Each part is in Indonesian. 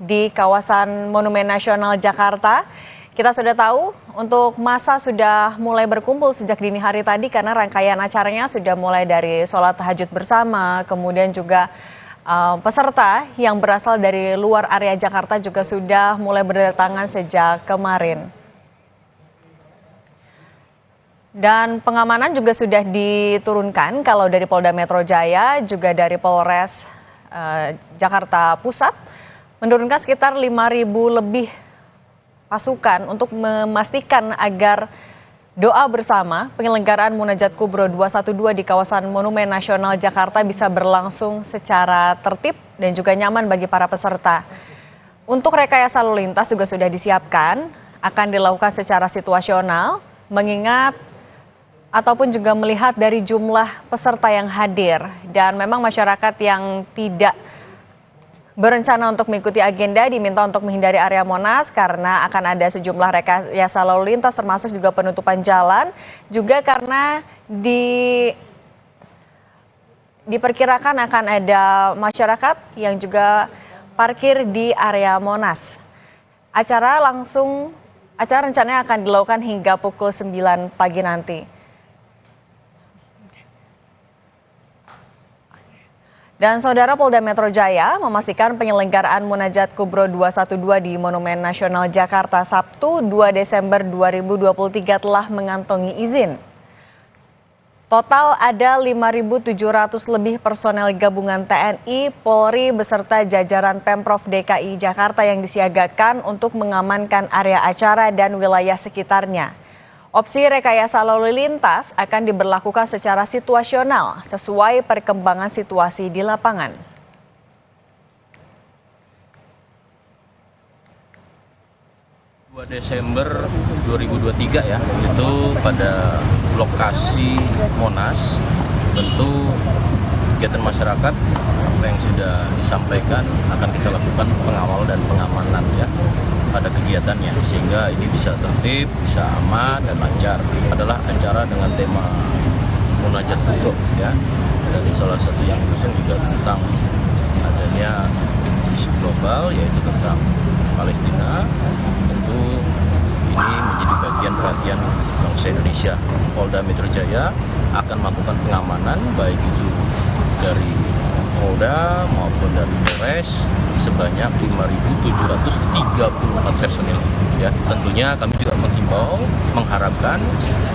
di kawasan Monumen Nasional Jakarta. Kita sudah tahu untuk massa sudah mulai berkumpul sejak dini hari tadi karena rangkaian acaranya sudah mulai dari sholat tahajud bersama, kemudian juga peserta yang berasal dari luar area Jakarta juga sudah mulai berdatangan sejak kemarin. Dan pengamanan juga sudah diturunkan kalau dari Polda Metro Jaya juga dari Polres Jakarta Pusat menurunkan sekitar 5.000 lebih pasukan untuk memastikan agar doa bersama penyelenggaraan Munajat Kubro 212 di kawasan Monumen Nasional Jakarta bisa berlangsung secara tertib dan juga nyaman bagi para peserta. Untuk rekayasa lalu lintas juga sudah disiapkan, akan dilakukan secara situasional, mengingat ataupun juga melihat dari jumlah peserta yang hadir. Dan memang masyarakat yang tidak berencana untuk mengikuti agenda diminta untuk menghindari area Monas karena akan ada sejumlah rekayasa lalu lintas termasuk juga penutupan jalan. Juga karena diperkirakan akan ada masyarakat yang juga parkir di area Monas. Acara rencananya akan dilakukan hingga pukul 9 pagi nanti. Dan Saudara, Polda Metro Jaya memastikan penyelenggaraan Munajat Kubro 212 di Monumen Nasional Jakarta Sabtu 2 Desember 2023 telah mengantongi izin. Total ada 5.700 lebih personel gabungan TNI, Polri beserta jajaran Pemprov DKI Jakarta yang disiagakan untuk mengamankan area acara dan wilayah sekitarnya. Opsi rekayasa lalu lintas akan diberlakukan secara situasional sesuai perkembangan situasi di lapangan. Desember 2023 ya, itu pada lokasi Monas, tentu kegiatan masyarakat apa yang sudah disampaikan akan kita lakukan pengawal dan pengamanan ya pada kegiatannya sehingga ini bisa tertib, bisa aman dan lancar. Adalah acara dengan tema Munajat Kubro ya, dan salah satu yang diusung juga tentang adanya isu global yaitu tentang Palestina. Tentu ini menjadi bagian perhatian bangsa Indonesia. Polda Metro Jaya akan melakukan pengamanan baik itu dari Polda maupun dari Polres sebanyak 5.734 personil. Ya, tentunya kami juga menghimbau, mengharapkan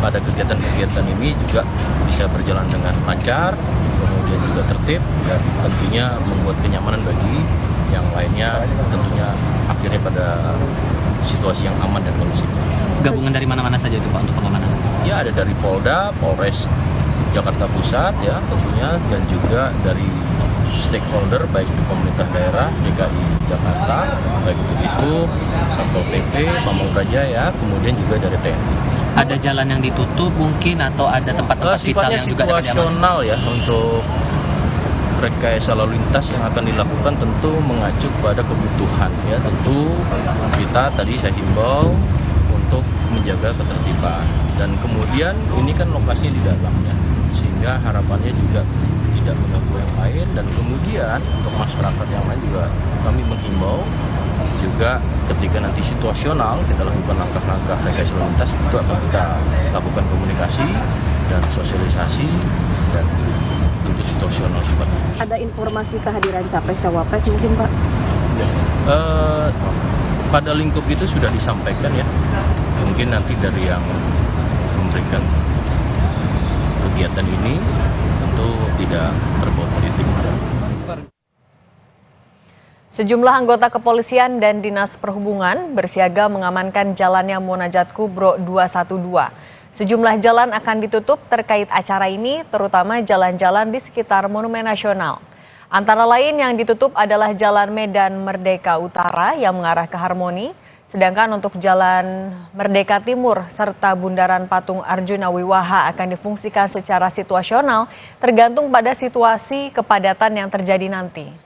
pada kegiatan-kegiatan ini juga bisa berjalan dengan lancar, kemudian juga tertib, dan tentunya membuat kenyamanan bagi yang lainnya. Tentunya akhirnya pada situasi yang aman dan kondusif. Gabungan dari mana-mana saja itu Pak untuk pengamanan? Ya, ada dari Polda, Polres Jakarta Pusat ya tentunya, dan juga dari stakeholder baik itu pemerintah daerah DKI Jakarta, baik itu Dishub, Satpol PP, Pamong Praja ya, kemudian juga dari TNI. Ada jalan yang ditutup mungkin atau ada tempat-tempat vital yang juga dapat diamankan? Situasional ya, untuk rekayasa lalu lintas yang akan dilakukan tentu mengacu pada kebutuhan ya. Tentu kita tadi saya himbau untuk menjaga ketertiban dan kemudian ini kan lokasinya di dalam ya, sehingga harapannya juga tidak mengganggu yang lain. Dan kemudian untuk masyarakat yang lain juga kami menghimbau juga ketika nanti situasional kita lakukan langkah-langkah rekayasa lalu lintas, itu akan kita lakukan komunikasi dan sosialisasi dan tentu situasional seperti itu. Ada informasi kehadiran Capres Cawapres mungkin Pak? Pada lingkup itu sudah disampaikan ya, mungkin nanti dari yang memberikan kegiatan ini tentu tidak berbau politik. Sejumlah anggota kepolisian dan Dinas Perhubungan bersiaga mengamankan jalannya Munajat Kubro 212. Sejumlah jalan akan ditutup terkait acara ini, terutama jalan-jalan di sekitar Monumen Nasional. Antara lain yang ditutup adalah Jalan Medan Merdeka Utara yang mengarah ke Harmoni, sedangkan untuk Jalan Merdeka Timur serta Bundaran Patung Arjuna Wiwaha akan difungsikan secara situasional tergantung pada situasi kepadatan yang terjadi nanti.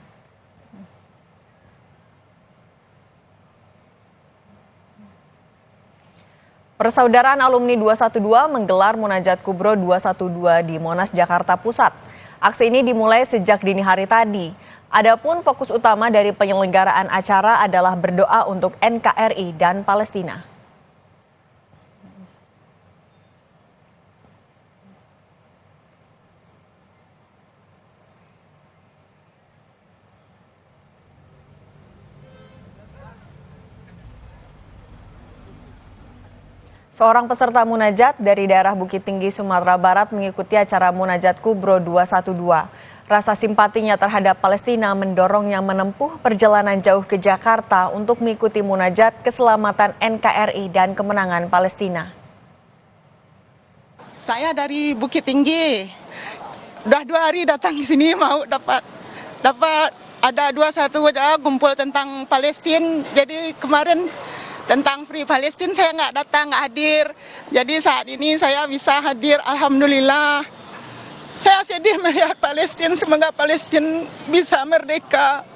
Persaudaraan Alumni 212 menggelar Munajat Kubro 212 di Monas, Jakarta Pusat. Aksi ini dimulai sejak dini hari tadi. Adapun fokus utama dari penyelenggaraan acara adalah berdoa untuk NKRI dan Palestina. Seorang peserta munajat dari daerah Bukit Tinggi, Sumatera Barat mengikuti acara Munajat Kubro 212. Rasa simpatinya terhadap Palestina mendorongnya menempuh perjalanan jauh ke Jakarta untuk mengikuti munajat keselamatan NKRI dan kemenangan Palestina. Saya dari Bukit Tinggi. Udah 2 hari datang di sini mau dapat ada 21 kumpul tentang Palestina. Jadi kemarin tentang Free Palestine saya nggak datang, nggak hadir. Jadi saat ini saya bisa hadir, alhamdulillah. Saya sedih melihat Palestina, semoga Palestina bisa merdeka.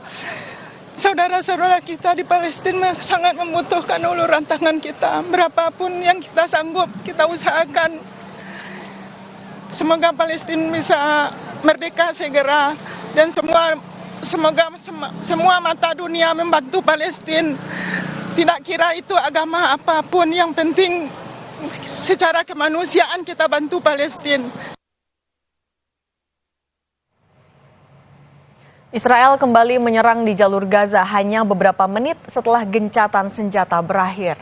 Saudara-saudara kita di Palestina sangat membutuhkan uluran tangan kita. Berapapun yang kita sanggup, kita usahakan. Semoga Palestina bisa merdeka segera. Dan semoga semua mata dunia membantu Palestina. Tidak kira itu agama apapun, yang penting secara kemanusiaan kita bantu Palestina. Israel kembali menyerang di jalur Gaza hanya beberapa menit setelah gencatan senjata berakhir.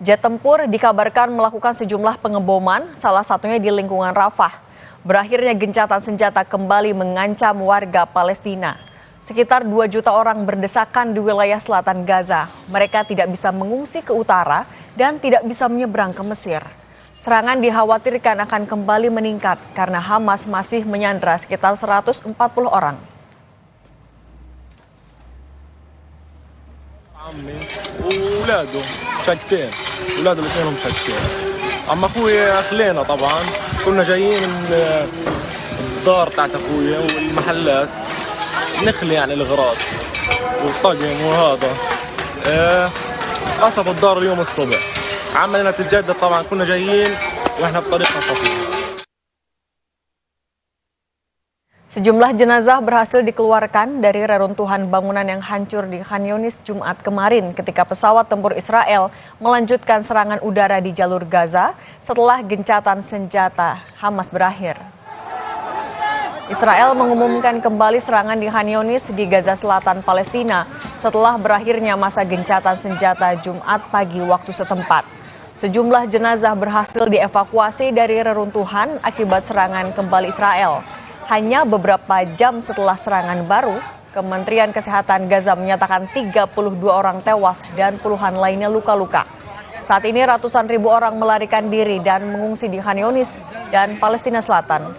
Jet tempur dikabarkan melakukan sejumlah pengeboman, salah satunya di lingkungan Rafah. Berakhirnya gencatan senjata kembali mengancam warga Palestina. Sekitar 2 juta orang berdesakan di wilayah selatan Gaza. Mereka tidak bisa mengungsi ke utara dan tidak bisa menyeberang ke Mesir. Serangan dikhawatirkan akan kembali meningkat karena Hamas masih menyandra sekitar 140 orang. وولاده شقتين ولاده الاثنين هم شقتين اما اخوي خلينا طبعا كنا جايين من الدار تاعت اخويا والمحلات نخلي يعني الاغراض والطقم وهذا قصفوا الدار اليوم الصبح عملنا تتجدد طبعا كنا جايين واحنا بطريقنا صفية. Sejumlah jenazah berhasil dikeluarkan dari reruntuhan bangunan yang hancur di Khan Younis Jumat kemarin ketika pesawat tempur Israel melanjutkan serangan udara di jalur Gaza setelah gencatan senjata Hamas berakhir. Israel mengumumkan kembali serangan di Khan Younis di Gaza Selatan, Palestina setelah berakhirnya masa gencatan senjata Jumat pagi waktu setempat. Sejumlah jenazah berhasil dievakuasi dari reruntuhan akibat serangan kembali Israel. Hanya beberapa jam setelah serangan baru, Kementerian Kesehatan Gaza menyatakan 32 orang tewas dan puluhan lainnya luka-luka. Saat ini ratusan ribu orang melarikan diri dan mengungsi di Khan Younis dan Palestina Selatan.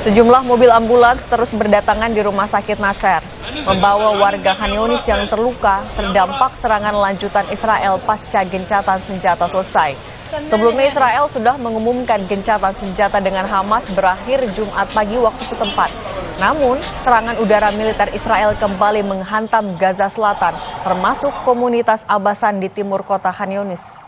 Sejumlah mobil ambulans terus berdatangan di Rumah Sakit Nasser, membawa warga Khan Younis yang terluka terdampak serangan lanjutan Israel pasca gencatan senjata selesai. Sebelumnya Israel sudah mengumumkan gencatan senjata dengan Hamas berakhir Jumat pagi waktu setempat. Namun, serangan udara militer Israel kembali menghantam Gaza Selatan, termasuk komunitas Abasan di timur kota Khan Younis.